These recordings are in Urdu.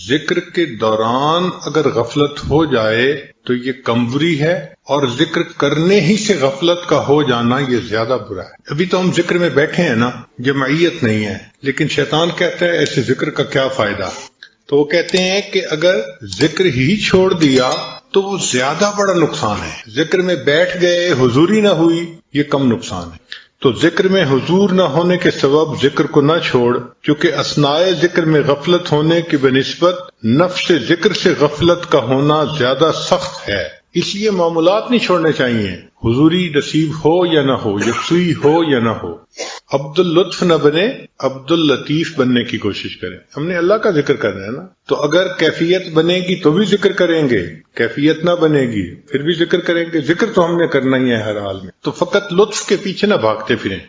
ذکر کے دوران اگر غفلت ہو جائے تو یہ کمزوری ہے، اور ذکر کرنے ہی سے غفلت کا ہو جانا یہ زیادہ برا ہے۔ ابھی تو ہم ذکر میں بیٹھے ہیں نا، جمعیت نہیں ہے، لیکن شیطان کہتا ہے ایسے ذکر کا کیا فائدہ؟ تو وہ کہتے ہیں کہ اگر ذکر ہی چھوڑ دیا تو وہ زیادہ بڑا نقصان ہے۔ ذکر میں بیٹھ گئے، حضوری نہ ہوئی، یہ کم نقصان ہے۔ تو ذکر میں حضور نہ ہونے کے سبب ذکر کو نہ چھوڑ، کیونکہ اثناء ذکر میں غفلت ہونے کی بنسبت نفس ذکر سے غفلت کا ہونا زیادہ سخت ہے، اس لیے معمولات نہیں چھوڑنے چاہیے، حضوری نصیب ہو یا نہ ہو، یکسوئی ہو یا نہ ہو۔ عبد اللطف نہ بنے، عبد اللطیف بننے کی کوشش کریں۔ ہم نے اللہ کا ذکر کرنا ہے نا، تو اگر کیفیت بنے گی تو بھی ذکر کریں گے، کیفیت نہ بنے گی پھر بھی ذکر کریں گے۔ ذکر تو ہم نے کرنا ہی ہے ہر حال میں، تو فقط لطف کے پیچھے نہ بھاگتے پھریں۔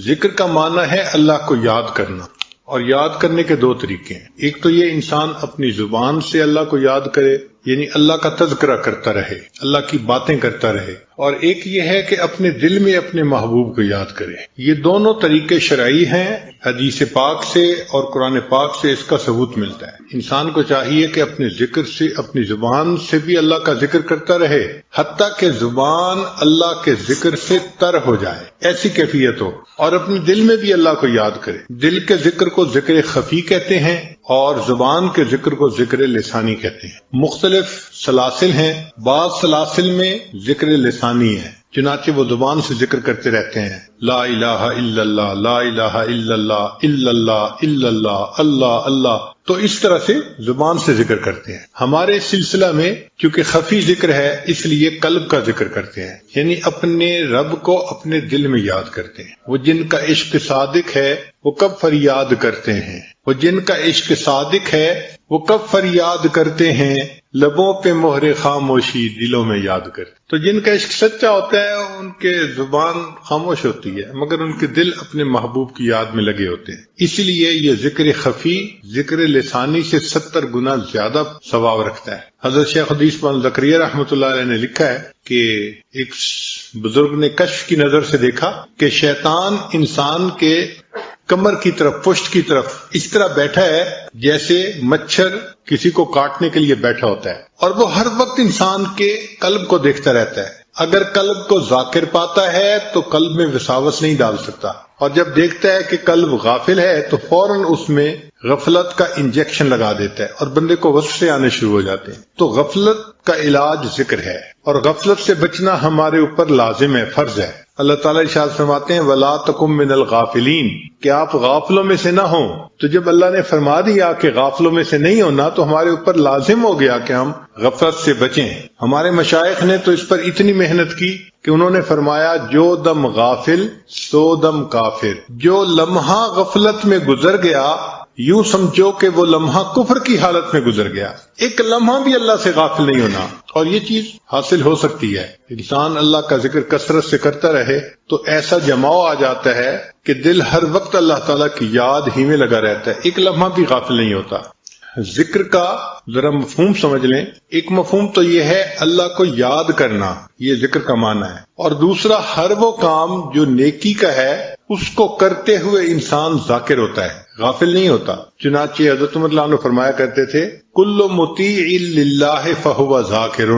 ذکر کا معنی ہے اللہ کو یاد کرنا، اور یاد کرنے کے دو طریقے ہیں۔ ایک تو یہ انسان اپنی زبان سے اللہ کو یاد کرے، یعنی اللہ کا تذکرہ کرتا رہے، اللہ کی باتیں کرتا رہے، اور ایک یہ ہے کہ اپنے دل میں اپنے محبوب کو یاد کرے۔ یہ دونوں طریقے شرعی ہیں، حدیث پاک سے اور قرآن پاک سے اس کا ثبوت ملتا ہے۔ انسان کو چاہیے کہ اپنے ذکر سے، اپنی زبان سے بھی اللہ کا ذکر کرتا رہے، حتیٰ کہ زبان اللہ کے ذکر سے تر ہو جائے، ایسی کیفیت ہو، اور اپنے دل میں بھی اللہ کو یاد کرے۔ دل کے ذکر کو ذکر خفی کہتے ہیں، اور زبان کے ذکر کو ذکر لسانی کہتے ہیں۔ مختلف سلاسل ہیں، بعض سلاسل میں ذکر لسانی ہے، چنانچہ وہ زبان سے ذکر کرتے رہتے ہیں، لا الہ الا اللہ، لا الہ الا اللہ، الا اللہ، الا اللہ، اللہ اللہ، تو اس طرح سے زبان سے ذکر کرتے ہیں۔ ہمارے سلسلہ میں چونکہ خفی ذکر ہے، اس لیے قلب کا ذکر کرتے ہیں، یعنی اپنے رب کو اپنے دل میں یاد کرتے ہیں۔ وہ جن کا عشق صادق ہے وہ کب فریاد کرتے ہیں، وہ جن کا عشق صادق ہے وہ کب فریاد کرتے ہیں، لبوں پہ مہر خاموشی دلوں میں یاد کرتے۔ تو جن کا عشق سچا ہوتا ہے ان کے زبان خاموش ہوتی ہے، مگر ان کے دل اپنے محبوب کی یاد میں لگے ہوتے ہیں۔ اسی لیے یہ ذکر خفی ذکر لسانی سے 70 گنا زیادہ ثواب رکھتا ہے۔ حضرت شیخ حدیث مولانا زکریا رحمۃ اللہ علیہ نے لکھا ہے کہ ایک بزرگ نے کشف کی نظر سے دیکھا کہ شیطان انسان کے کمر کی طرف، پشت کی طرف اس طرح بیٹھا ہے جیسے مچھر کسی کو کاٹنے کے لیے بیٹھا ہوتا ہے، اور وہ ہر وقت انسان کے قلب کو دیکھتا رہتا ہے۔ اگر قلب کو ذاکر پاتا ہے تو قلب میں وساوس نہیں ڈال سکتا، اور جب دیکھتا ہے کہ قلب غافل ہے تو فوراً اس میں غفلت کا انجیکشن لگا دیتا ہے اور بندے کو وسوسے آنے شروع ہو جاتے ہیں۔ تو غفلت کا علاج ذکر ہے، اور غفلت سے بچنا ہمارے اوپر لازم ہے، فرض ہے۔ اللہ تعالیٰ ارشاد فرماتے ہیں وَلَا تَكُن مِّنَ الْغَافِلِينَ، کہ آپ غافلوں میں سے نہ ہوں۔ تو جب اللہ نے فرما دیا کہ غافلوں میں سے نہیں ہونا تو ہمارے اوپر لازم ہو گیا کہ ہم غفلت سے بچیں۔ ہمارے مشائخ نے تو اس پر اتنی محنت کی کہ انہوں نے فرمایا جو دم غافل سو دم کافر، جو لمحہ غفلت میں گزر گیا یوں سمجھو کہ وہ لمحہ کفر کی حالت میں گزر گیا۔ ایک لمحہ بھی اللہ سے غافل نہیں ہونا، اور یہ چیز حاصل ہو سکتی ہے۔ انسان اللہ کا ذکر کثرت سے کرتا رہے تو ایسا جماؤ آ جاتا ہے کہ دل ہر وقت اللہ تعالیٰ کی یاد ہی میں لگا رہتا ہے، ایک لمحہ بھی غافل نہیں ہوتا۔ ذکر کا ذرا مفہوم سمجھ لیں۔ ایک مفہوم تو یہ ہے اللہ کو یاد کرنا، یہ ذکر کا معنی ہے، اور دوسرا ہر وہ کام جو نیکی کا ہے اس کو کرتے ہوئے انسان ذاکر ہوتا ہے، غافل نہیں ہوتا۔ چنانچہ حضرت عمر اللہ عنہ فرمایا کرتے تھے کل مطیع للہ فہو ذاکر،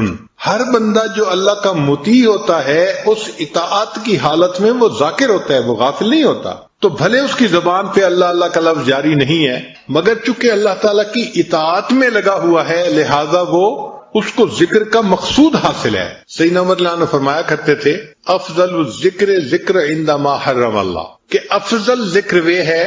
ہر بندہ جو اللہ کا مطیع ہوتا ہے اس اطاعت کی حالت میں وہ ذاکر ہوتا ہے، وہ غافل نہیں ہوتا۔ تو بھلے اس کی زبان پہ اللہ اللہ کا لفظ جاری نہیں ہے، مگر چونکہ اللہ تعالیٰ کی اطاعت میں لگا ہوا ہے لہذا وہ اس کو ذکر کا مقصود حاصل ہے۔ سیدنا عمر رضی اللہ عنہ فرمایا کرتے تھے افضل الذکر ذکر عندما حرم اللہ، کہ افضل ذکر وہ ہے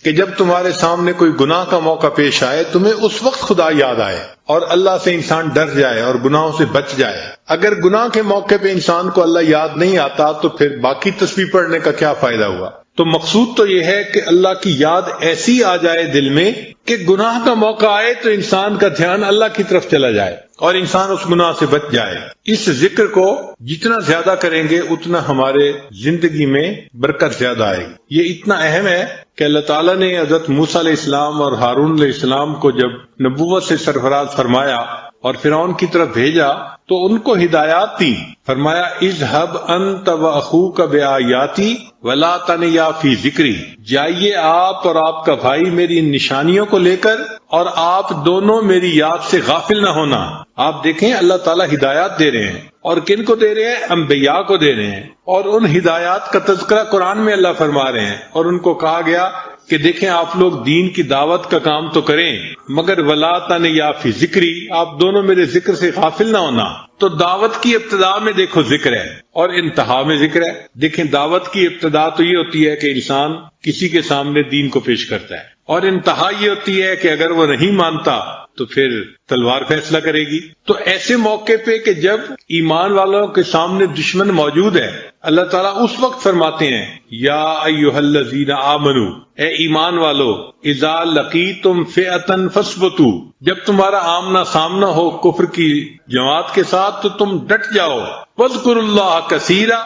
کہ جب تمہارے سامنے کوئی گناہ کا موقع پیش آئے تمہیں اس وقت خدا یاد آئے اور اللہ سے انسان ڈر جائے اور گناہوں سے بچ جائے۔ اگر گناہ کے موقع پہ انسان کو اللہ یاد نہیں آتا تو پھر باقی تسبیح پڑھنے کا کیا فائدہ ہوا؟ تو مقصود تو یہ ہے کہ اللہ کی یاد ایسی آ جائے دل میں کہ گناہ کا موقع آئے تو انسان کا دھیان اللہ کی طرف چلا جائے اور انسان اس گناہ سے بچ جائے۔ اس ذکر کو جتنا زیادہ کریں گے اتنا ہمارے زندگی میں برکت زیادہ آئے گی۔ یہ اتنا اہم ہے کہ اللہ تعالیٰ نے حضرت موسیٰ علیہ السلام اور ہارون علیہ السلام کو جب نبوت سے سرفراز فرمایا اور فرعون کی طرف بھیجا تو ان کو ہدایات دی۔ فرمایا اذهب انت واخوک بآیاتی ولا تنیا فی ذکری، جائیے آپ اور آپ کا بھائی میری ان نشانیوں کو لے کر، اور آپ دونوں میری یاد سے غافل نہ ہونا۔ آپ دیکھیں اللہ تعالیٰ ہدایات دے رہے ہیں، اور کن کو دے رہے ہیں؟ انبیاء کو دے رہے ہیں، اور ان ہدایات کا تذکرہ قرآن میں اللہ فرما رہے ہیں، اور ان کو کہا گیا کہ دیکھیں آپ لوگ دین کی دعوت کا کام تو کریں، مگر ولا تنیا فی ذکری، آپ دونوں میرے ذکر سے غافل نہ ہونا۔ تو دعوت کی ابتدا میں دیکھو ذکر ہے، اور انتہا میں ذکر ہے۔ دیکھیں دعوت کی ابتدا تو یہ ہوتی ہے کہ انسان کسی کے سامنے دین کو پیش کرتا ہے، اور انتہا یہ ہوتی ہے کہ اگر وہ نہیں مانتا تو پھر تلوار فیصلہ کرے گی۔ تو ایسے موقع پہ کہ جب ایمان والوں کے سامنے دشمن موجود ہے، اللہ تعالیٰ اس وقت فرماتے ہیں یا ایھا الذین آمنو، اے ایمان والو، اذا لقیتم فئۃ فاثبتوا، جب تمہارا آمنا سامنا ہو کفر کی جماعت کے ساتھ تو تم ڈٹ جاؤ، واذکروا اللہ کثیرا،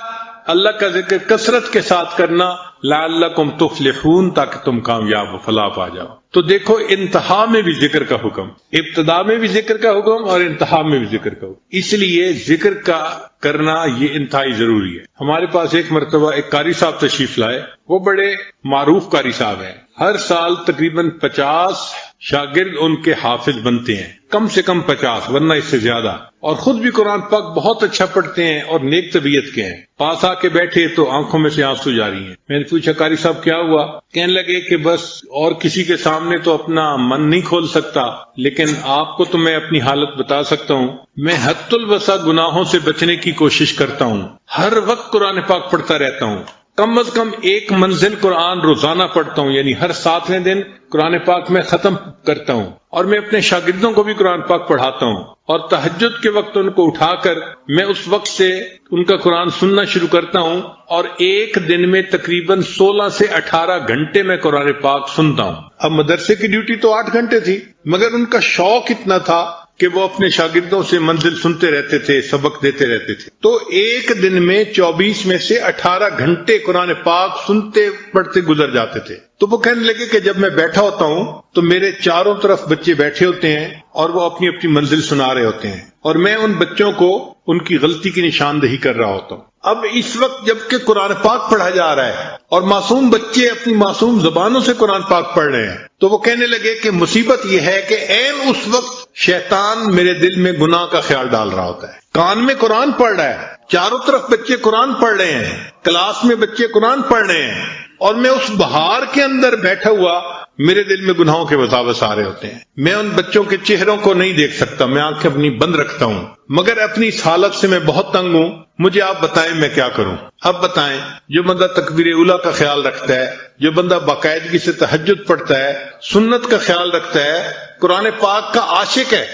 اللہ کا ذکر کثرت کے ساتھ کرنا، لعلکم تفلحون، تاکہ تم کامیاب و فلاح پا جاؤ۔ تو دیکھو انتہا میں بھی ذکر کا حکم، ابتدا میں بھی ذکر کا حکم، اور انتہا میں بھی ذکر کا حکم۔ اس لیے ذکر کا کرنا یہ انتہائی ضروری ہے۔ ہمارے پاس ایک مرتبہ ایک قاری صاحب تشریف لائے، وہ بڑے معروف قاری صاحب ہیں، ہر سال تقریباً 50 شاگرد ان کے حافظ بنتے ہیں، کم سے کم 50 ورنہ اس سے زیادہ، اور خود بھی قرآن پاک بہت اچھا پڑھتے ہیں اور نیک طبیعت کے ہیں۔ پاس آ کے بیٹھے تو آنکھوں میں سے آنسو جاری ہیں۔ میں نے پوچھا قاری صاحب کیا ہوا؟ کہنے لگے کہ بس اور کسی کے سامنے تو اپنا من نہیں کھول سکتا، لیکن آپ کو تو میں اپنی حالت بتا سکتا ہوں، میں حد الوسع گناہوں سے بچنے کی کوشش کرتا ہوں، ہر وقت قرآن پاک پڑھتا رہتا ہوں، کم از کم 1 منزل قرآن روزانہ پڑھتا ہوں، یعنی ہر 7ویں دن قرآن پاک میں ختم کرتا ہوں، اور میں اپنے شاگردوں کو بھی قرآن پاک پڑھاتا ہوں، اور تہجد کے وقت ان کو اٹھا کر میں اس وقت سے ان کا قرآن سننا شروع کرتا ہوں، اور ایک دن میں تقریباً 16 سے 18 گھنٹے میں قرآن پاک سنتا ہوں۔ اب مدرسے کی ڈیوٹی تو 8 گھنٹے تھی، مگر ان کا شوق اتنا تھا کہ وہ اپنے شاگردوں سے منزل سنتے رہتے تھے، سبق دیتے رہتے تھے، تو ایک دن میں 24 میں سے 18 گھنٹے قرآن پاک سنتے پڑھتے گزر جاتے تھے۔ تو وہ کہنے لگے کہ جب میں بیٹھا ہوتا ہوں تو میرے چاروں طرف بچے بیٹھے ہوتے ہیں اور وہ اپنی اپنی منزل سنا رہے ہوتے ہیں، اور میں ان بچوں کو ان کی غلطی کی نشاندہی کر رہا ہوتا ہوں۔ اب اس وقت جب کہ قرآن پاک پڑھا جا رہا ہے اور معصوم بچے اپنی معصوم زبانوں سے قرآن پاک پڑھ رہے ہیں، تو وہ کہنے لگے کہ مصیبت یہ ہے کہ عین اس وقت شیطان میرے دل میں گناہ کا خیال ڈال رہا ہوتا ہے۔ کان میں قرآن پڑھ رہا ہے، چاروں طرف بچے قرآن پڑھ رہے ہیں، کلاس میں بچے قرآن پڑھ رہے ہیں، اور میں اس بہار کے اندر بیٹھا ہوا میرے دل میں گناہوں کے وساوس آ رہے ہوتے ہیں۔ میں ان بچوں کے چہروں کو نہیں دیکھ سکتا، میں آنکھیں اپنی بند رکھتا ہوں، مگر اپنی اس حالت سے میں بہت تنگ ہوں، مجھے آپ بتائیں میں کیا کروں؟ اب بتائیں، جو بندہ تکبیر اولیٰ کا خیال رکھتا ہے، جو بندہ باقاعدگی سے تہجد پڑھتا ہے، سنت کا خیال رکھتا ہے، قرآن پاک کا عاشق ہے،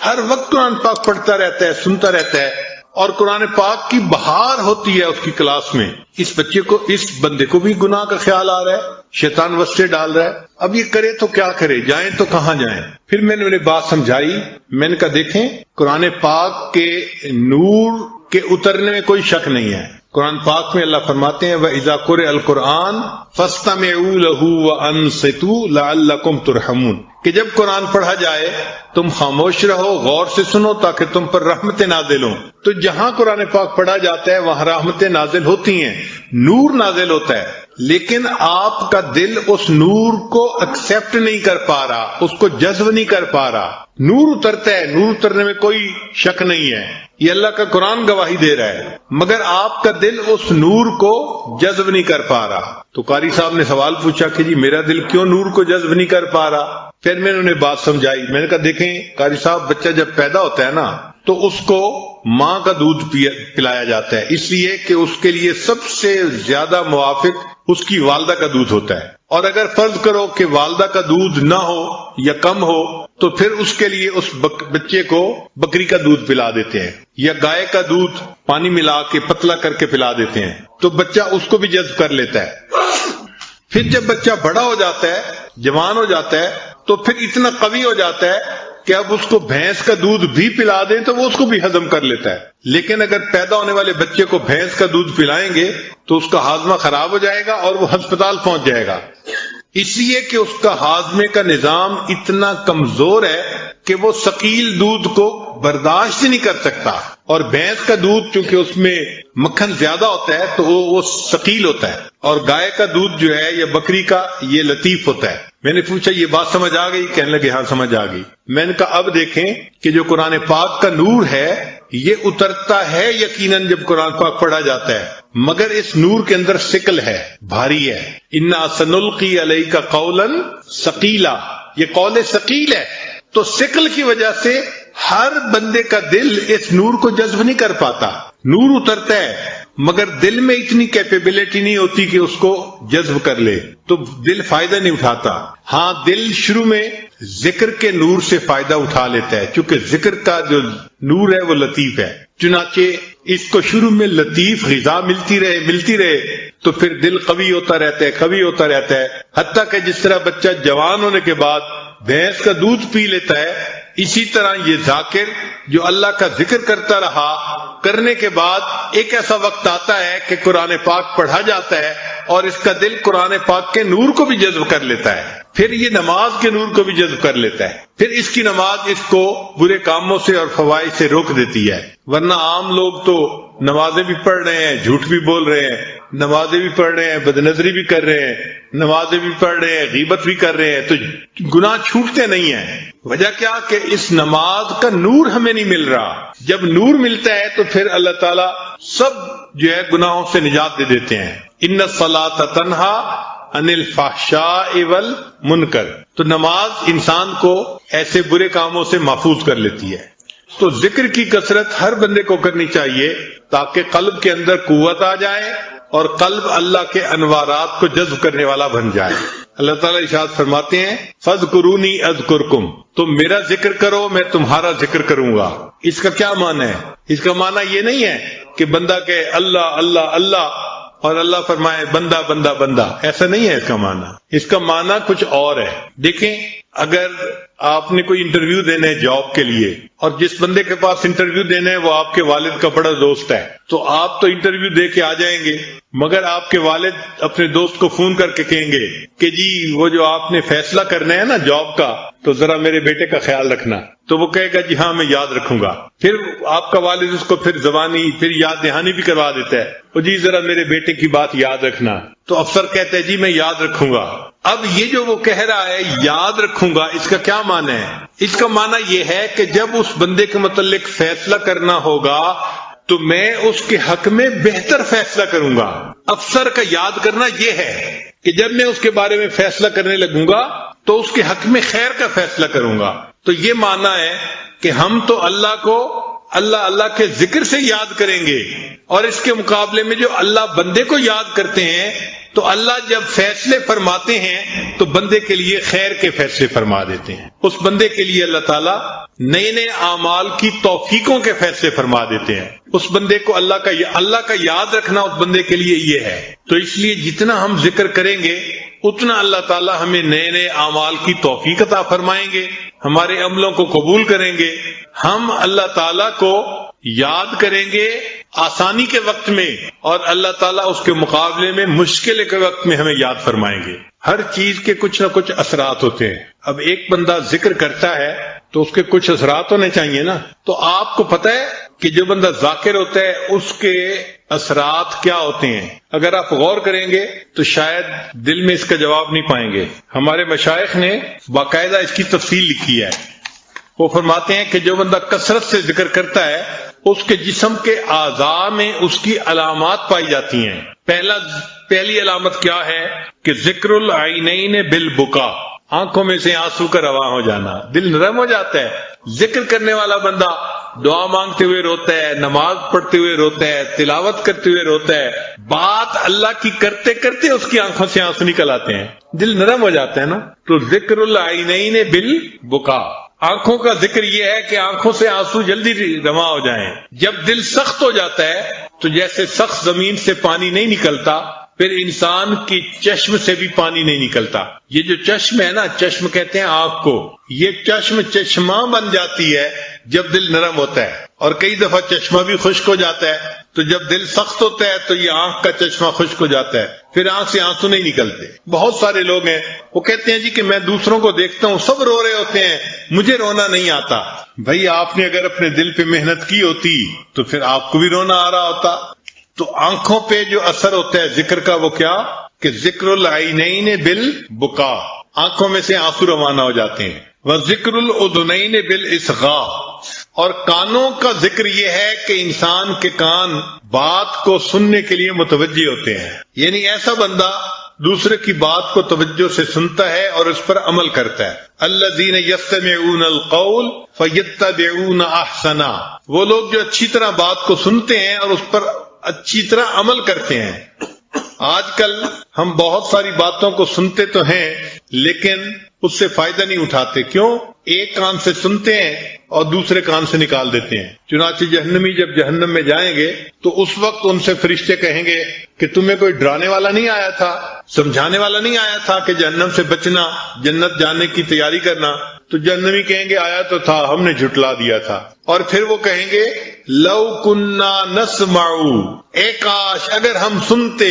ہر وقت قرآن پاک پڑھتا رہتا ہے، سنتا رہتا ہے، اور قرآن پاک کی بہار ہوتی ہے اس کی کلاس میں، اس بچے کو، اس بندے کو بھی گناہ کا خیال آ رہا ہے، شیطان وسوسے ڈال رہا ہے۔ اب یہ کرے تو کیا کرے، جائیں تو کہاں جائیں؟ پھر میں نے انہیں بات سمجھائی، میں نے کہا دیکھیں قرآن پاک کے نور کے اترنے میں کوئی شک نہیں ہے۔ قرآن پاک میں اللہ فرماتے ہیں وَإِذَا قُرِئَ الْقُرْآنُ فَاسْتَمِعُوا لَهُ وَأَنصِتُوا لَعَلَّكُمْ تُرْحَمُونَ، کہ جب قرآن پڑھا جائے تم خاموش رہو، غور سے سنو تاکہ تم پر رحمتیں نازل ہوں۔ تو جہاں قرآن پاک پڑھا جاتا ہے وہاں رحمتیں نازل ہوتی ہیں، نور نازل ہوتا ہے، لیکن آپ کا دل اس نور کو ایکسپٹ نہیں کر پا رہا، اس کو جذب نہیں کر پا رہا۔ نور اترتا ہے، نور اترنے میں کوئی شک نہیں ہے، یہ اللہ کا قرآن گواہی دے رہا ہے، مگر آپ کا دل اس نور کو جذب نہیں کر پا رہا۔ تو قاری صاحب نے سوال پوچھا کہ جی میرا دل کیوں نور کو جذب نہیں کر پا رہا؟ پھر میں نے انہیں بات سمجھائی، میں نے کہا دیکھیں قاری صاحب، بچہ جب پیدا ہوتا ہے نا تو اس کو ماں کا دودھ پلایا جاتا ہے، اس لیے کہ اس کے لیے سب سے زیادہ موافق اس کی والدہ کا دودھ ہوتا ہے، اور اگر فرض کرو کہ والدہ کا دودھ نہ ہو یا کم ہو تو پھر اس کے لیے اس بچے کو بکری کا دودھ پلا دیتے ہیں یا گائے کا دودھ پانی ملا کے پتلا کر کے پلا دیتے ہیں، تو بچہ اس کو بھی جذب کر لیتا ہے۔ پھر جب بچہ بڑا ہو جاتا ہے، جوان ہو جاتا ہے، تو پھر اتنا قوی ہو جاتا ہے کہ اب اس کو بھینس کا دودھ بھی پلا دیں تو وہ اس کو بھی ہضم کر لیتا ہے، لیکن اگر پیدا ہونے والے بچے کو بھینس کا دودھ پلائیں گے تو اس کا ہاضمہ خراب ہو جائے گا اور وہ ہسپتال پہنچ جائے گا، اس لیے کہ اس کا ہاضمے کا نظام اتنا کمزور ہے کہ وہ ثقیل دودھ کو برداشت نہیں کر سکتا۔ اور بھینس کا دودھ چونکہ اس میں مکھن زیادہ ہوتا ہے تو وہ ثقیل ہوتا ہے، اور گائے کا دودھ جو ہے یا بکری کا یہ لطیف ہوتا ہے۔ میں نے پوچھا یہ بات سمجھ آ گئی؟ کہنے لگے ہاں سمجھ آ گئی۔ میں نے کہا اب دیکھیں کہ جو قرآن پاک کا نور ہے یہ اترتا ہے یقیناً جب قرآن پاک پڑھا جاتا ہے، مگر اس نور کے اندر ثقل ہے، بھاری ہے۔ انا سنلقی علیک قولا ثقیلا، یہ قول ثقیل ہے، تو ثقل کی وجہ سے ہر بندے کا دل اس نور کو جذب نہیں کر پاتا۔ نور اترتا ہے مگر دل میں اتنی کیپیبلٹی نہیں ہوتی کہ اس کو جذب کر لے، تو دل فائدہ نہیں اٹھاتا۔ ہاں دل شروع میں ذکر کے نور سے فائدہ اٹھا لیتا ہے، چونکہ ذکر کا جو نور ہے وہ لطیف ہے، چنانچہ اس کو شروع میں لطیف غذا ملتی رہے تو پھر دل قوی ہوتا رہتا ہے، حتیٰ کہ جس طرح بچہ جوان ہونے کے بعد بھینس کا دودھ پی لیتا ہے، اسی طرح یہ ذاکر جو اللہ کا ذکر کرتا رہا، کرنے کے بعد ایک ایسا وقت آتا ہے کہ قرآن پاک پڑھا جاتا ہے اور اس کا دل قرآن پاک کے نور کو بھی جذب کر لیتا ہے، پھر یہ نماز کے نور کو بھی جذب کر لیتا ہے، پھر اس کی نماز اس کو برے کاموں سے اور فوائد سے روک دیتی ہے۔ ورنہ عام لوگ تو نمازیں بھی پڑھ رہے ہیں، جھوٹ بھی بول رہے ہیں، نمازیں بھی پڑھ رہے ہیں، بدنظری بھی کر رہے ہیں، نمازیں بھی پڑھ رہے ہیں، غیبت بھی کر رہے ہیں، تو گناہ چھوٹتے نہیں ہیں۔ وجہ کیا کہ اس نماز کا نور ہمیں نہیں مل رہا۔ جب نور ملتا ہے تو پھر اللہ تعالیٰ سب جو ہے گناہوں سے نجات دے دیتے ہیں۔ ان الصلاۃ تنہا عن الفحشاء والمنکر، تو نماز انسان کو ایسے برے کاموں سے محفوظ کر لیتی ہے۔ تو ذکر کی کثرت ہر بندے کو کرنی چاہیے تاکہ قلب کے اندر قوت آ جائے اور قلب اللہ کے انوارات کو جذب کرنے والا بن جائے۔ اللہ تعالیٰ ارشاد فرماتے ہیں فَاذْكُرُونِي أَذْكُرْكُمْ، تم میرا ذکر کرو میں تمہارا ذکر کروں گا۔ اس کا کیا معنی ہے؟ اس کا معنی یہ نہیں ہے کہ بندہ کہے اللہ اللہ اللہ اور اللہ فرمائے بندہ بندہ بندہ، ایسا نہیں ہے اس کا معنی۔ اس کا معنی کچھ اور ہے۔ دیکھیں اگر آپ نے کوئی انٹرویو دینا ہے جاب کے لیے اور جس بندے کے پاس انٹرویو دینا ہے وہ آپ کے والد کا بڑا دوست ہے، تو آپ تو انٹرویو دے کے آ جائیں گے، مگر آپ کے والد اپنے دوست کو فون کر کے کہیں گے کہ جی وہ جو آپ نے فیصلہ کرنا ہے نا جاب کا، تو ذرا میرے بیٹے کا خیال رکھنا۔ تو وہ کہے گا جی ہاں میں یاد رکھوں گا۔ پھر آپ کا والد اس کو پھر زبانی پھر یاد دہانی بھی کروا دیتا ہے، وہ جی ذرا میرے بیٹے کی بات یاد رکھنا۔ تو افسر کہتے ہیں جی میں یاد رکھوں گا۔ اب یہ جو وہ کہہ رہا ہے یاد رکھوں گا، اس کا کیا معنی ہے؟ اس کا معنی یہ ہے کہ جب اس بندے کے متعلق فیصلہ کرنا ہوگا تو میں اس کے حق میں بہتر فیصلہ کروں گا۔ افسر کا یاد کرنا یہ ہے کہ جب میں اس کے بارے میں فیصلہ کرنے لگوں گا تو اس کے حق میں خیر کا فیصلہ کروں گا۔ تو یہ معنی ہے کہ ہم تو اللہ کو اللہ کے ذکر سے یاد کریں گے، اور اس کے مقابلے میں جو اللہ بندے کو یاد کرتے ہیں تو اللہ جب فیصلے فرماتے ہیں تو بندے کے لیے خیر کے فیصلے فرما دیتے ہیں۔ اس بندے کے لیے اللہ تعالیٰ نئے نئے اعمال کی توفیقوں کے فیصلے فرما دیتے ہیں۔ اس بندے کو اللہ کا یاد رکھنا اس بندے کے لیے یہ ہے۔ تو اس لیے جتنا ہم ذکر کریں گے اتنا اللہ تعالیٰ ہمیں نئے نئے اعمال کی توفیق عطا فرمائیں گے، ہمارے عملوں کو قبول کریں گے، ہم اللہ تعالیٰ کو یاد کریں گے آسانی کے وقت میں، اور اللہ تعالیٰ اس کے مقابلے میں مشکل کے وقت میں ہمیں یاد فرمائیں گے۔ ہر چیز کے کچھ نہ کچھ اثرات ہوتے ہیں۔ اب ایک بندہ ذکر کرتا ہے تو اس کے کچھ اثرات ہونے چاہیے نا۔ تو آپ کو پتہ ہے کہ جو بندہ ذاکر ہوتا ہے اس کے اثرات کیا ہوتے ہیں؟ اگر آپ غور کریں گے تو شاید دل میں اس کا جواب نہیں پائیں گے۔ ہمارے مشائخ نے باقاعدہ اس کی تفصیل لکھی ہے۔ وہ فرماتے ہیں کہ جو بندہ کثرت سے ذکر کرتا ہے اس کے جسم کے اعضاء میں اس کی علامات پائی جاتی ہیں۔ پہلی علامت کیا ہے کہ ذکر العینین بالبکا، آنکھوں میں سے آنسو کا رواں ہو جانا، دل نرم ہو جاتا ہے۔ ذکر کرنے والا بندہ دعا مانگتے ہوئے روتا ہے، نماز پڑھتے ہوئے روتا ہے، تلاوت کرتے ہوئے روتا ہے، بات اللہ کی کرتے کرتے اس کی آنکھوں سے آنسو نکل آتے ہیں، دل نرم ہو جاتا ہے نا۔ تو ذکر العینین بالبکا، آنکھوں کا ذکر یہ ہے کہ آنکھوں سے آنسو جلدی رواں ہو جائیں۔ جب دل سخت ہو جاتا ہے تو جیسے سخت زمین سے پانی نہیں نکلتا، پھر انسان کی چشم سے بھی پانی نہیں نکلتا۔ یہ جو چشم ہے نا، چشم کہتے ہیں آنکھ کو، یہ چشم چشمہ بن جاتی ہے جب دل نرم ہوتا ہے، اور کئی دفعہ چشمہ بھی خشک ہو جاتا ہے تو جب دل سخت ہوتا ہے تو یہ آنکھ کا چشمہ خشک ہو جاتا ہے، پھر آنکھ سے آنسو نہیں نکلتے. بہت سارے لوگ ہیں وہ کہتے ہیں جی کہ میں دوسروں کو دیکھتا ہوں سب رو رہے ہوتے ہیں مجھے رونا نہیں آتا. بھائی آپ نے اگر اپنے دل پہ محنت کی ہوتی تو پھر آپ کو بھی رونا آ رہا ہوتا. تو آنکھوں پہ جو اثر ہوتا ہے ذکر کا وہ کیا کہ ذکر العینین بالبکا، آنکھوں میں سے آنسو روانہ ہو جاتے ہیں. وذکر الاذنین بالاصغاء، اور کانوں کا ذکر یہ ہے کہ انسان کے کان بات کو سننے کے لیے متوجہ ہوتے ہیں. یعنی ایسا بندہ دوسرے کی بات کو توجہ سے سنتا ہے اور اس پر عمل کرتا ہے. الذین یستمعون القول فیتبعون احسنا، وہ لوگ جو اچھی طرح بات کو سنتے ہیں اور اس پر اچھی طرح عمل کرتے ہیں. آج کل ہم بہت ساری باتوں کو سنتے تو ہیں لیکن اس سے فائدہ نہیں اٹھاتے. کیوں؟ ایک کان سے سنتے ہیں اور دوسرے کان سے نکال دیتے ہیں. چنانچہ جہنمی جب جہنم میں جائیں گے تو اس وقت ان سے فرشتے کہیں گے کہ تمہیں کوئی ڈرانے والا نہیں آیا تھا، سمجھانے والا نہیں آیا تھا کہ جہنم سے بچنا، جنت جانے کی تیاری کرنا؟ تو جہنمی کہیں گے آیا تو تھا، ہم نے جھٹلا دیا تھا. اور پھر وہ کہیں گے لو کننا نسمع، اے کاش اگر ہم سنتے،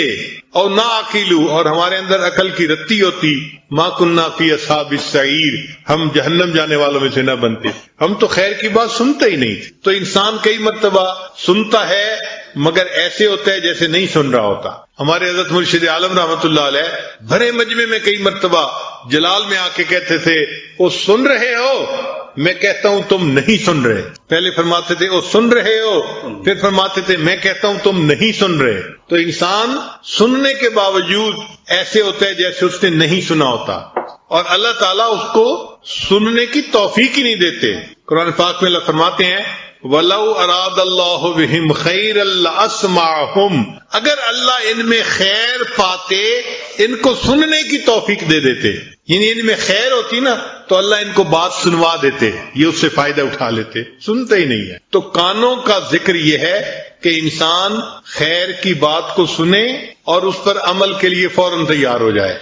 اور نہ عقیلو، اور ہمارے اندر عقل کی رتی ہوتی، ما کننا فی اصحاب السعیر، ہم جہنم جانے والوں میں سے نہ بنتے. ہم تو خیر کی بات سنتے ہی نہیں تھے. تو انسان کئی مرتبہ سنتا ہے مگر ایسے ہوتا ہے جیسے نہیں سن رہا ہوتا. ہمارے حضرت مرشد عالم رحمت اللہ علیہ بھرے مجمع میں کئی مرتبہ جلال میں آ کے کہتے تھے وہ سن رہے ہو؟ میں کہتا ہوں تم نہیں سن رہے. پہلے فرماتے تھے وہ سن رہے ہو، پھر فرماتے تھے میں کہتا ہوں تم نہیں سن رہے. تو انسان سننے کے باوجود ایسے ہوتا ہے جیسے اس نے نہیں سنا ہوتا، اور اللہ تعالیٰ اس کو سننے کی توفیق ہی نہیں دیتے. قرآن پاک میں اللہ فرماتے ہیں وَلَوْ أَرَادَ اللَّهُ بِهِمْ خَيْرًا لَأَسْمَعَهُمْ، اگر اللہ ان میں خیر پاتے ان کو سننے کی توفیق دے دیتے. یعنی ان میں خیر ہوتی نا تو اللہ ان کو بات سنوا دیتے، یہ اس سے فائدہ اٹھا لیتے. سنتے ہی نہیں ہے. تو کانوں کا ذکر یہ ہے کہ انسان خیر کی بات کو سنے اور اس پر عمل کے لیے فوراً تیار ہو جائے.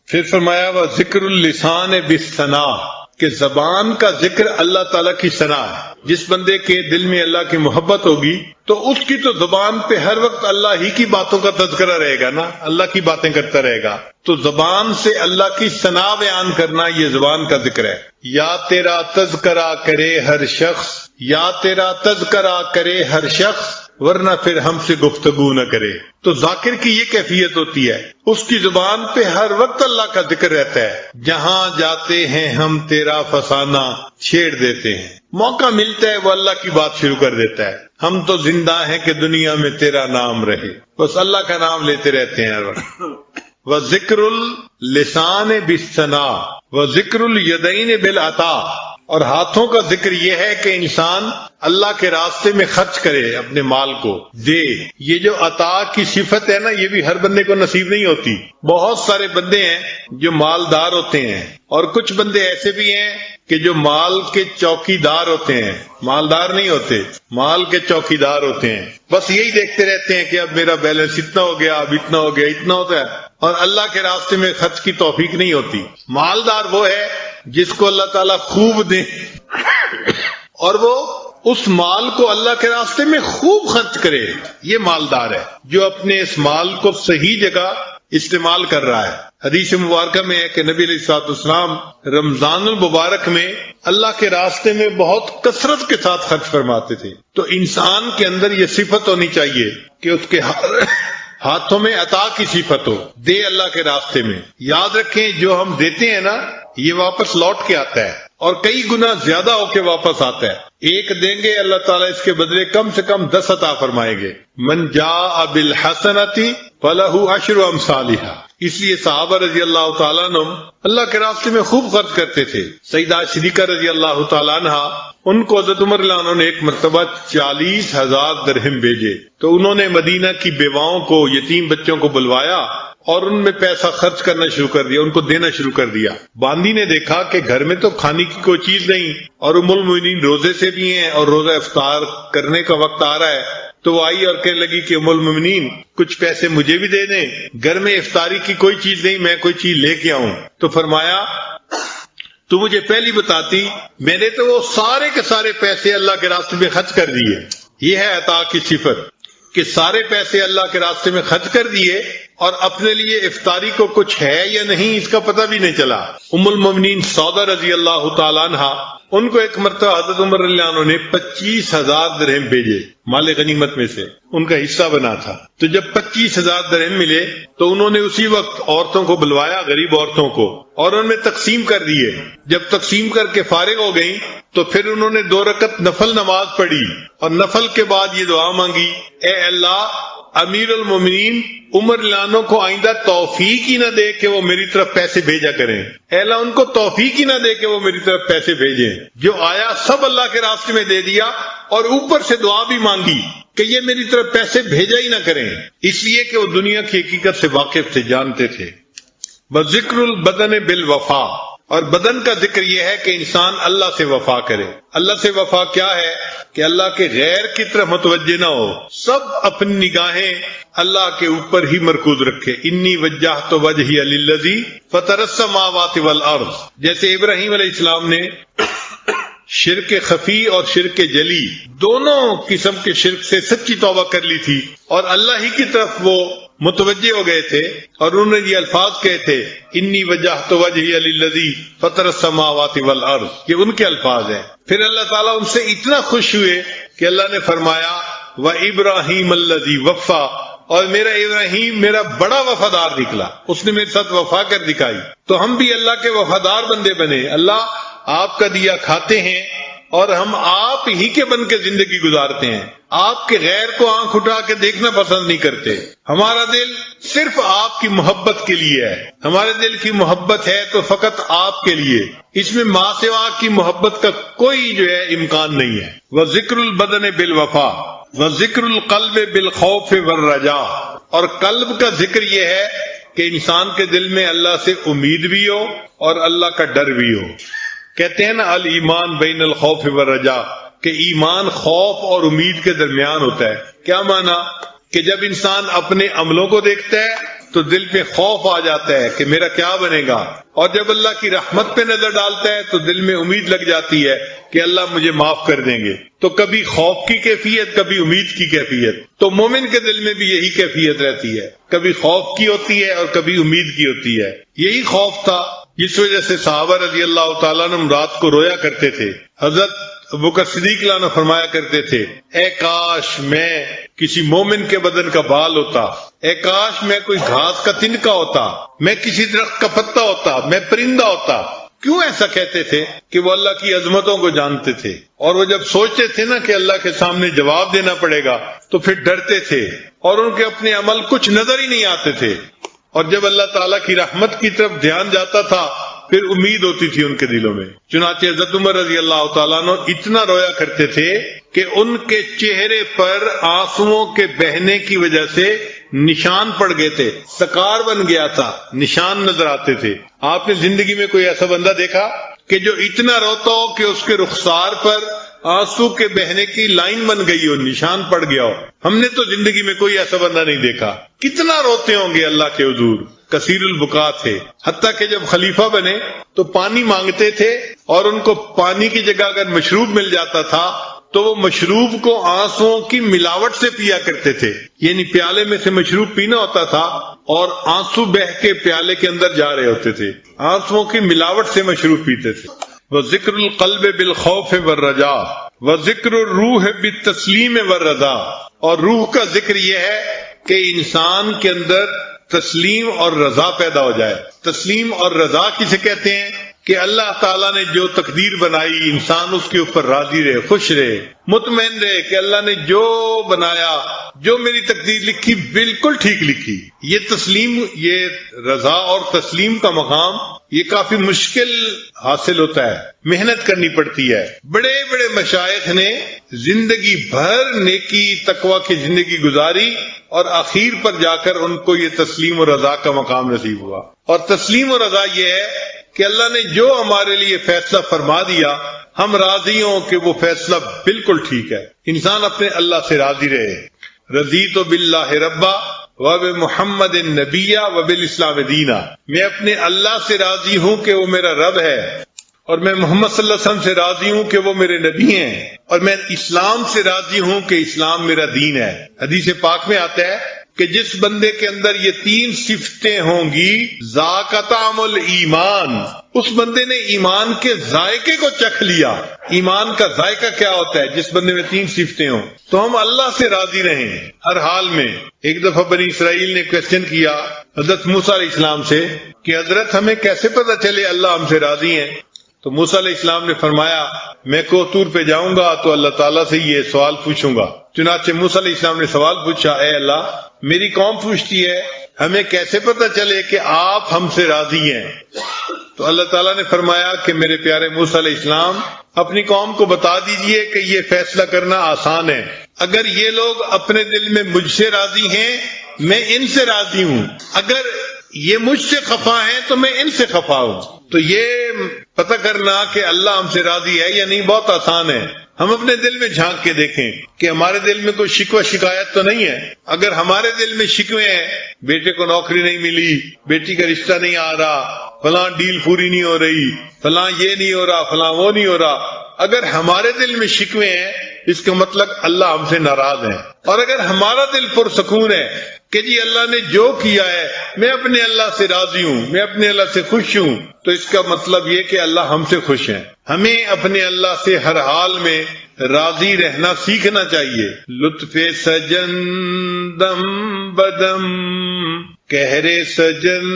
پھر فرمایا وَذِكْرُ اللِّسَانِ بِالثَّنَاءِ، کہ زبان کا ذکر اللہ تعالیٰ کی ثنا ہے. جس بندے کے دل میں اللہ کی محبت ہوگی تو اس کی تو زبان پہ ہر وقت اللہ ہی کی باتوں کا تذکرہ رہے گا نا، اللہ کی باتیں کرتا رہے گا. تو زبان سے اللہ کی ثنا بیان کرنا یہ زبان کا ذکر ہے. یا تیرا تذکرہ کرے ہر شخص، یا تیرا تذکرہ کرے ہر شخص، ورنہ پھر ہم سے گفتگو نہ کرے. تو ذاکر کی یہ کیفیت ہوتی ہے، اس کی زبان پہ ہر وقت اللہ کا ذکر رہتا ہے. جہاں جاتے ہیں ہم تیرا فسانہ چھیڑ دیتے ہیں، موقع ملتا ہے وہ اللہ کی بات شروع کر دیتا ہے. ہم تو زندہ ہیں کہ دنیا میں تیرا نام رہے، بس اللہ کا نام لیتے رہتے ہیں ہر وقت. وَذِكْرُ اللِّسَانِ بِالثَّنَاءِ وَذِكْرُ الْيَدَيْنِ بِالْعَطَاءِ، اور ہاتھوں کا ذکر یہ ہے کہ انسان اللہ کے راستے میں خرچ کرے، اپنے مال کو دے. یہ جو عطا کی صفت ہے نا یہ بھی ہر بندے کو نصیب نہیں ہوتی. بہت سارے بندے ہیں جو مالدار ہوتے ہیں اور کچھ بندے ایسے بھی ہیں کہ جو مال کے چوکی دار ہوتے ہیں، مالدار نہیں ہوتے، مال کے چوکی دار ہوتے ہیں. بس یہی دیکھتے رہتے ہیں کہ اب میرا بیلنس اتنا ہو گیا، اب اتنا ہو گیا، اتنا ہوتا ہے، اور اللہ کے راستے میں خرچ کی توفیق نہیں ہوتی. مالدار وہ ہے جس کو اللہ تعالیٰ خوب دے اور وہ اس مال کو اللہ کے راستے میں خوب خرچ کرے. یہ مالدار ہے جو اپنے اس مال کو صحیح جگہ استعمال کر رہا ہے. حدیث مبارکہ میں ہے کہ نبی علیہ الصلوۃ والسلام رمضان المبارک میں اللہ کے راستے میں بہت کثرت کے ساتھ خرچ فرماتے تھے. تو انسان کے اندر یہ صفت ہونی چاہیے کہ اس کے ہاتھوں میں عطا کی صفت ہو، دے اللہ کے راستے میں. یاد رکھیں جو ہم دیتے ہیں نا یہ واپس لوٹ کے آتا ہے اور کئی گنا زیادہ ہو کے واپس آتا ہے. ایک دیں گے اللہ تعالیٰ اس کے بدلے کم سے کم 10 عطا فرمائیں گے. من جاء بالحسنۃ فلہ عشر امثالھا. اس لیے صحابہ رضی اللہ تعالیٰ عنہ اللہ کے راستے میں خوب خرچ کرتے تھے. سیدہ صدیقہ رضی اللہ تعالیٰ عنہ، ان کو حضرت عمر رضی اللہ عنہ نے ایک مرتبہ 40,000 درہم بھیجے. تو انہوں نے مدینہ کی بیواؤں کو، یتیم بچوں کو بلوایا اور ان میں پیسہ خرچ کرنا شروع کر دیا، ان کو دینا شروع کر دیا. باندی نے دیکھا کہ گھر میں تو کھانے کی کوئی چیز نہیں اور ام المؤمنین روزے سے بھی ہیں اور روزہ افطار کرنے کا وقت آ رہا ہے. تو وہ آئی اور کہنے لگی کہ ام المؤمنین کچھ پیسے مجھے بھی دے دیں، گھر میں افطاری کی کوئی چیز نہیں، میں کوئی چیز لے کے آؤں. تو فرمایا تو مجھے پہلی بتاتی، میں نے تو وہ سارے کے سارے پیسے اللہ کے راستے میں خرچ کر دیے. یہ ہے عطا کی صفت. کہ سارے پیسے اللہ کے راستے میں خرچ کر دیے اور اپنے لیے افطاری کو کچھ ہے یا نہیں اس کا پتہ بھی نہیں چلا۔ ام المومنین سودا رضی اللہ تعالیٰ عنہ، ان کو ایک مرتبہ حضرت عمر رضی اللہ عنہ نے 25,000 درہم بھیجے، مال غنیمت میں سے ان کا حصہ بنا تھا۔ تو جب 25,000 درہم ملے تو انہوں نے اسی وقت عورتوں کو بلوایا، غریب عورتوں کو، اور ان میں تقسیم کر دیے۔ جب تقسیم کر کے فارغ ہو گئیں تو پھر انہوں نے 2 رکعت نفل نماز پڑھی اور نفل کے بعد یہ دعا مانگی، اے اللہ امیر المومنین عمر رضی اللہ عنہ کو آئندہ توفیق ہی نہ دے کہ وہ میری طرف پیسے بھیجا کریں، اے اللہ ان کو توفیق ہی نہ دے کہ وہ میری طرف پیسے بھیجیں۔ جو آیا سب اللہ کے راستے میں دے دیا اور اوپر سے دعا بھی مانگی کہ یہ میری طرف پیسے بھیجا ہی نہ کریں، اس لیے کہ وہ دنیا کی حقیقت سے واقف تھے، جانتے تھے۔ بذکر البدن بالوفا، اور بدن کا ذکر یہ ہے کہ انسان اللہ سے وفا کرے۔ اللہ سے وفا کیا ہے؟ کہ اللہ کے غیر کی طرف متوجہ نہ ہو، سب اپنی نگاہیں اللہ کے اوپر ہی مرکوز رکھے۔ انی وجہت وجہی للذی فطر السماوات والارض، جیسے ابراہیم علیہ السلام نے شرک خفی اور شرک جلی دونوں قسم کے شرک سے سچی توبہ کر لی تھی اور اللہ ہی کی طرف وہ متوجہ ہو گئے تھے، اور انہوں نے یہ الفاظ کہے تھے انی وجہت وجہی للذی فطر السماوات والارض، یہ ان کے الفاظ ہیں۔ پھر اللہ تعالیٰ ان سے اتنا خوش ہوئے کہ اللہ نے فرمایا وَإِبْرَاهِيمَ الَّذِي وَفَّى، اور میرا ابراہیم میرا بڑا وفادار نکلا، اس نے میرے ساتھ وفا کر دکھائی۔ تو ہم بھی اللہ کے وفادار بندے بنے۔ اللہ آپ کا دیا کھاتے ہیں اور ہم آپ ہی کے بن کے زندگی گزارتے ہیں، آپ کے غیر کو آنکھ اٹھا کے دیکھنا پسند نہیں کرتے۔ ہمارا دل صرف آپ کی محبت کے لیے ہے، ہمارے دل کی محبت ہے تو فقط آپ کے لیے، اس میں ماں سوا کی محبت کا کوئی جو ہے امکان نہیں ہے۔ وَذِكْرُ الْبَدَنِ بِالْوَفَا وَذِكْرُ الْقَلْبِ بِالْخَوْفِ وَالرَّجَاءِ، اور قلب کا ذکر یہ ہے کہ انسان کے دل میں اللہ سے امید بھی ہو اور اللہ کا ڈر بھی ہو۔ کہتے ہیں نا الایمان بین الخوف والرجاء، کہ ایمان خوف اور امید کے درمیان ہوتا ہے۔ کیا معنی؟ کہ جب انسان اپنے عملوں کو دیکھتا ہے تو دل پہ خوف آ جاتا ہے کہ میرا کیا بنے گا، اور جب اللہ کی رحمت پہ نظر ڈالتا ہے تو دل میں امید لگ جاتی ہے کہ اللہ مجھے معاف کر دیں گے۔ تو کبھی خوف کی کیفیت، کبھی امید کی کیفیت۔ تو مومن کے دل میں بھی یہی کیفیت رہتی ہے، کبھی خوف کی ہوتی ہے اور کبھی امید کی ہوتی ہے۔ یہی خوف تھا جس وجہ سے صحابہ رضی اللہ تعالیٰ عنہ رات کو رویا کرتے تھے۔ حضرت ابوبکر صدیق عنہ فرمایا کرتے تھے اے کاش میں کسی مومن کے بدن کا بال ہوتا، اے کاش میں کوئی گھاس کا تنکا ہوتا، میں کسی درخت کا پتا ہوتا، میں پرندہ ہوتا۔ کیوں ایسا کہتے تھے؟ کہ وہ اللہ کی عظمتوں کو جانتے تھے، اور وہ جب سوچتے تھے نا کہ اللہ کے سامنے جواب دینا پڑے گا تو پھر ڈرتے تھے اور ان کے اپنے عمل کچھ نظر ہی نہیں آتے تھے، اور جب اللہ تعالیٰ کی رحمت کی طرف دھیان جاتا تھا پھر امید ہوتی تھی ان کے دلوں میں۔ چنانچہ حضرت عمر رضی اللہ تعالیٰ عنہ اتنا رویا کرتے تھے کہ ان کے چہرے پر آنسوؤں کے بہنے کی وجہ سے نشان پڑ گئے تھے، سکار بن گیا تھا، نشان نظر آتے تھے۔ آپ نے زندگی میں کوئی ایسا بندہ دیکھا کہ جو اتنا روتا ہو کہ اس کے رخسار پر آنسو کے بہنے کی لائن بن گئی ہو، نشان پڑ گیا ہو؟ ہم نے تو زندگی میں کوئی ایسا بندہ نہیں دیکھا۔ کتنا روتے ہوں گے اللہ کے حضور، کثیر البکا تھے۔ حتیٰ کہ جب خلیفہ بنے تو پانی مانگتے تھے اور ان کو پانی کی جگہ اگر مشروب مل جاتا تھا تو وہ مشروب کو آنسوؤں کی ملاوٹ سے پیا کرتے تھے، یعنی پیالے میں سے مشروب پینا ہوتا تھا اور آنسو بہ کے پیالے کے اندر جا رہے ہوتے تھے، آنسوؤں کی ملاوٹ سے مشروب پیتے تھے۔ وَذِكْرُ الْقَلْبِ بِالْخَوْفِ وَالرَّجَاءِ وَذِكْرُ الرُّوحِ بِالتَّسْلِيمِ وَالرَّضَاءِ، اور روح کا ذکر یہ ہے کہ انسان کے اندر تسلیم اور رضا پیدا ہو جائے۔ تسلیم اور رضا کسے کہتے ہیں؟ کہ اللہ تعالیٰ نے جو تقدیر بنائی انسان اس کے اوپر راضی رہے، خوش رہے، مطمئن رہے کہ اللہ نے جو بنایا، جو میری تقدیر لکھی بالکل ٹھیک لکھی۔ یہ تسلیم، یہ رضا اور تسلیم کا مقام یہ کافی مشکل حاصل ہوتا ہے، محنت کرنی پڑتی ہے۔ بڑے بڑے مشائخ نے زندگی بھر نیکی تقوی کی زندگی گزاری اور اخیر پر جا کر ان کو یہ تسلیم و رضا کا مقام نصیب ہوا۔ اور تسلیم و رضا یہ ہے کہ اللہ نے جو ہمارے لیے فیصلہ فرما دیا ہم راضی ہوں کہ وہ فیصلہ بالکل ٹھیک ہے۔ انسان اپنے اللہ سے راضی رہے۔ رضیت باللہ ربا وبمحمد نبیہ وبالاسلام دینا، میں اپنے اللہ سے راضی ہوں کہ وہ میرا رب ہے اور میں محمد صلی اللہ علیہ وسلم سے راضی ہوں کہ وہ میرے نبی ہیں، اور میں اسلام سے راضی ہوں کہ اسلام میرا دین ہے۔ حدیث پاک میں آتا ہے کہ جس بندے کے اندر یہ 3 صفتیں ہوں گی، ذاق طعم الایمان، اس بندے نے ایمان کے ذائقے کو چکھ لیا۔ ایمان کا ذائقہ کیا ہوتا ہے؟ جس بندے میں 3 صفتیں ہوں۔ تو ہم اللہ سے راضی رہیں ہر حال میں۔ ایک دفعہ بنی اسرائیل نے کویسچن کیا حضرت موسیٰ علیہ السلام سے کہ حضرت ہمیں کیسے پتہ چلے اللہ ہم سے راضی ہیں؟ تو موسیٰ علیہ السلام نے فرمایا میں کوہ طور پہ جاؤں گا تو اللہ تعالیٰ سے یہ سوال پوچھوں گا۔ چنانچہ موسیٰ علیہ السلام نے سوال پوچھا، اے اللہ میری قوم پوچھتی ہے ہمیں کیسے پتہ چلے کہ آپ ہم سے راضی ہیں؟ تو اللہ تعالیٰ نے فرمایا کہ میرے پیارے موسیٰ علیہ السلام اپنی قوم کو بتا دیجئے کہ یہ فیصلہ کرنا آسان ہے، اگر یہ لوگ اپنے دل میں مجھ سے راضی ہیں میں ان سے راضی ہوں، اگر یہ مجھ سے خفا ہیں تو میں ان سے خفا ہوں۔ تو یہ پتہ کرنا کہ اللہ ہم سے راضی ہے یا نہیں بہت آسان ہے۔ ہم اپنے دل میں جھانک کے دیکھیں کہ ہمارے دل میں کوئی شکوہ شکایت تو نہیں ہے۔ اگر ہمارے دل میں شکوے ہیں، بیٹے کو نوکری نہیں ملی، بیٹی کا رشتہ نہیں آ رہا، فلاں ڈیل پوری نہیں ہو رہی، فلاں یہ نہیں ہو رہا، فلاں وہ نہیں ہو رہا، اگر ہمارے دل میں شکوے ہیں اس کا مطلب اللہ ہم سے ناراض ہے۔ اور اگر ہمارا دل پرسکون ہے کہ جی اللہ نے جو کیا ہے میں اپنے اللہ سے راضی ہوں، میں اپنے اللہ سے خوش ہوں، تو اس کا مطلب یہ کہ اللہ ہم سے خوش ہیں۔ ہمیں اپنے اللہ سے ہر حال میں راضی رہنا سیکھنا چاہیے۔ لطف سجن دم بدم کہرے سجن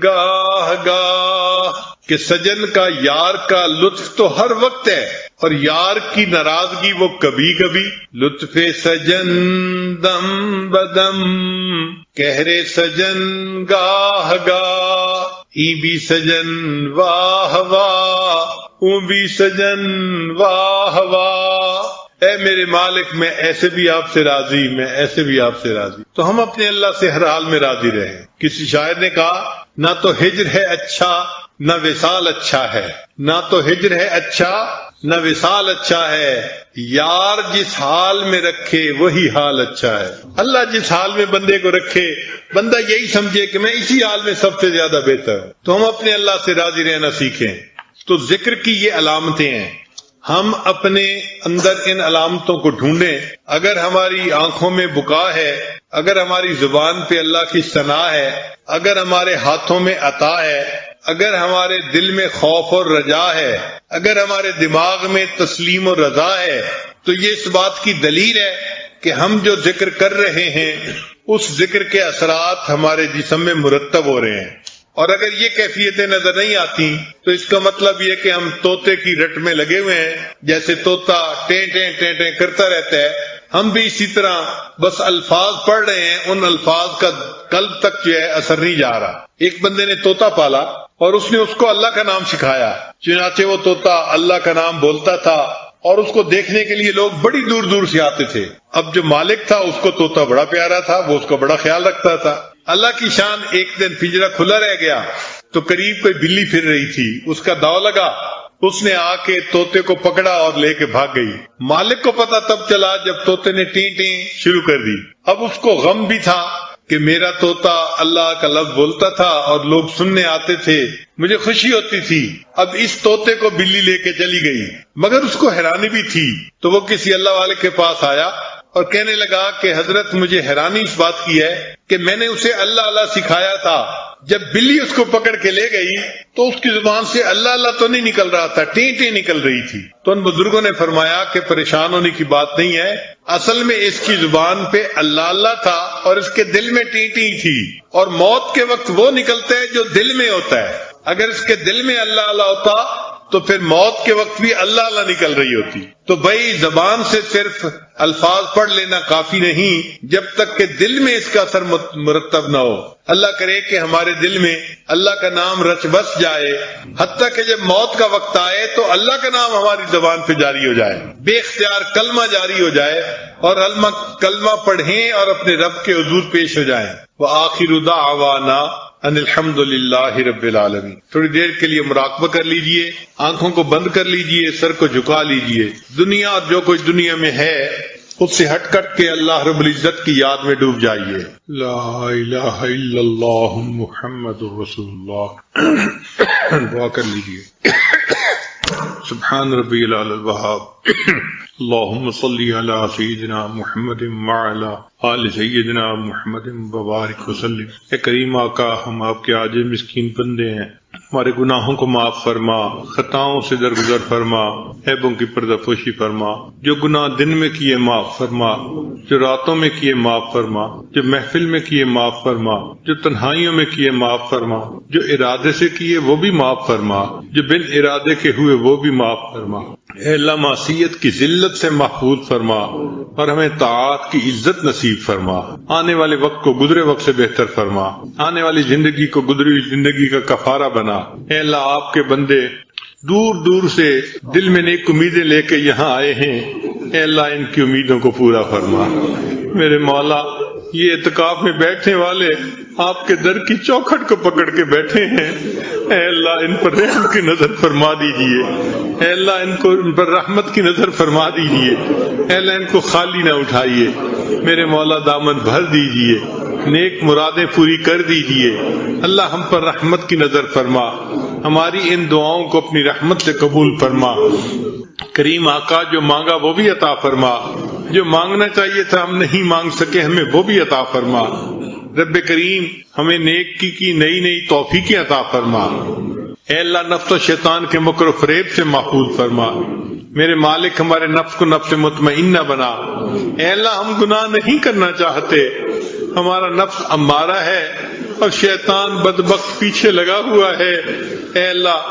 گاہ گاہ، کہ سجن کا یار کا لطف تو ہر وقت ہے اور یار کی ناراضگی وہ کبھی کبھی۔ لطف سجن دم بدم کہرے سجن گاہ گاہ، ای بھی سجن واہ واہ، او بھی سجن واہ واہ۔ اے میرے مالک میں ایسے بھی آپ سے راضی، میں ایسے بھی آپ سے راضی۔ تو ہم اپنے اللہ سے ہر حال میں راضی رہیں۔ کسی شاعر نے کہا نہ تو ہجر ہے اچھا نہ وصال اچھا ہے، نہ تو ہجر ہے اچھا نہ وصال اچھا ہے، یار جس حال میں رکھے وہی حال اچھا ہے۔ اللہ جس حال میں بندے کو رکھے بندہ یہی سمجھے کہ میں اسی حال میں سب سے زیادہ بہتر ہوں۔ تو ہم اپنے اللہ سے راضی رہنا سیکھیں۔ تو ذکر کی یہ علامتیں ہیں، ہم اپنے اندر ان علامتوں کو ڈھونڈیں۔ اگر ہماری آنکھوں میں بکا ہے، اگر ہماری زبان پہ اللہ کی ثنا ہے، اگر ہمارے ہاتھوں میں عطا ہے، اگر ہمارے دل میں خوف اور رجا ہے، اگر ہمارے دماغ میں تسلیم و رضا ہے، تو یہ اس بات کی دلیل ہے کہ ہم جو ذکر کر رہے ہیں اس ذکر کے اثرات ہمارے جسم میں مرتب ہو رہے ہیں۔ اور اگر یہ کیفیتیں نظر نہیں آتی تو اس کا مطلب یہ کہ ہم طوطے کی رٹ میں لگے ہوئے ہیں، جیسے طوطا ٹیں ٹیں ٹیں ٹیں کرتا رہتا ہے، ہم بھی اسی طرح بس الفاظ پڑھ رہے ہیں، ان الفاظ کا قلب تک جو ہے اثر نہیں جا رہا۔ ایک بندے نے طوطا پالا اور اس نے اس کو اللہ کا نام سکھایا، چنانچہ وہ طوطا اللہ کا نام بولتا تھا اور اس کو دیکھنے کے لیے لوگ بڑی دور دور سے آتے تھے۔ اب جو مالک تھا اس کو طوطا بڑا پیارا تھا، وہ اس کا بڑا خیال رکھتا تھا۔ اللہ کی شان، ایک دن پنجرہ کھلا رہ گیا تو قریب کوئی بلی پھر رہی تھی، اس کا داؤ لگا، اس نے آ کے طوطے کو پکڑا اور لے کے بھاگ گئی۔ مالک کو پتا تب چلا جب طوطے نے ٹیں ٹیں شروع کر دی۔ اب اس کو غم بھی تھا کہ میرا طوطا اللہ کا لفظ بولتا تھا اور لوگ سننے آتے تھے، مجھے خوشی ہوتی تھی۔ اب اس طوطے کو بلی لے کے چلی گئی، مگر اس کو حیرانی بھی تھی، تو وہ کسی اللہ والے کے پاس آیا اور کہنے لگا کہ حضرت مجھے حیرانی اس بات کی ہے کہ میں نے اسے اللہ اللہ سکھایا تھا، جب بلی اس کو پکڑ کے لے گئی تو اس کی زبان سے اللہ اللہ تو نہیں نکل رہا تھا، ٹیں ٹیں نکل رہی تھی۔ تو ان بزرگوں نے فرمایا کہ پریشان ہونے کی بات نہیں ہے، اصل میں اس کی زبان پہ اللہ اللہ تھا اور اس کے دل میں ٹیں ٹیں تھی، اور موت کے وقت وہ نکلتا ہے جو دل میں ہوتا ہے۔ اگر اس کے دل میں اللہ اللہ ہوتا تو پھر موت کے وقت بھی اللہ اللہ نکل رہی ہوتی۔ تو بھائی زبان سے صرف الفاظ پڑھ لینا کافی نہیں جب تک کہ دل میں اس کا اثر مرتب نہ ہو۔ اللہ کرے کہ ہمارے دل میں اللہ کا نام رچ بس جائے، حتیٰ کہ جب موت کا وقت آئے تو اللہ کا نام ہماری زبان پہ جاری ہو جائے، بے اختیار کلمہ جاری ہو جائے اور کلمہ پڑھیں اور اپنے رب کے حضور پیش ہو جائیں۔ وآخر دعوانا ان الحمد للہ رب العالمین۔ تھوڑی دیر کے لیے مراقبہ کر لیجئے، آنکھوں کو بند کر لیجئے، سر کو جھکا لیجئے، دنیا اور جو کچھ دنیا میں ہے اس سے ہٹ کٹ کے اللہ رب العزت کی یاد میں ڈوب جائیے۔ لا الہ الا اللہ محمد رسول اللہ۔ دعا کر لیجئے۔ سبحان ربی العلی الوہاب اللہم صلی علی سیدنا محمد وعلی آل سیدنا محمد وبارک وسلم۔ اے کریم آقا، ہم آپ کے عاجز مسکین بندے ہیں، ہمارے گناہوں کو معاف فرما، خطاؤں سے درگزر فرما، عیبوں کی پردہ پوشی فرما، جو گناہ دن میں کیے معاف فرما، جو راتوں میں کیے معاف فرما، جو محفل میں کیے معاف فرما، جو تنہائیوں میں کیے معاف فرما، جو ارادے سے کیے وہ بھی معاف فرما، جو بن ارادے کے ہوئے وہ بھی معاف فرما۔ اے اللہ، معصیت کی ذلت سے محفوظ فرما اور ہمیں طاعات کی عزت نصیب فرما، آنے والے وقت کو گزرے وقت سے بہتر فرما، آنے والی زندگی کو گزری ہوئی زندگی کا کفارہ بنا۔ اے اللہ، آپ کے بندے دور دور سے دل میں نیک امیدیں لے کے یہاں آئے ہیں، اے اللہ ان کی امیدوں کو پورا فرما۔ میرے مولا، یہ اعتکاف میں بیٹھنے والے آپ کے در کی چوکھٹ کو پکڑ کے بیٹھے ہیں، اے اللہ ان پر رحم کی نظر فرما دیجئے، اے اللہ ان پر رحمت کی نظر فرما دیجئے، اے اللہ ان کو خالی نہ اٹھائیے، میرے مولا دامن بھر دیجئے، نیک مرادیں پوری کر دیجئے، اللہ ہم پر رحمت کی نظر فرما، ہماری ان دعاؤں کو اپنی رحمت سے قبول فرما۔ کریم آقا، جو مانگا وہ بھی عطا فرما، جو مانگنا چاہیے تھا ہم نہیں مانگ سکے ہمیں وہ بھی عطا فرما۔ رب کریم، ہمیں نیکی کی نئی نئی توفیقیں عطا فرما۔ اے اللہ، نفس و شیطان کے مکر و فریب سے محفوظ فرما۔ میرے مالک، ہمارے نفس کو نفس مطمئنہ بنا۔ اے اللہ، ہم گناہ نہیں کرنا چاہتے، ہمارا نفس امارہ ہے اور شیطان بدبخت پیچھے لگا ہوا ہے۔ اے اللہ،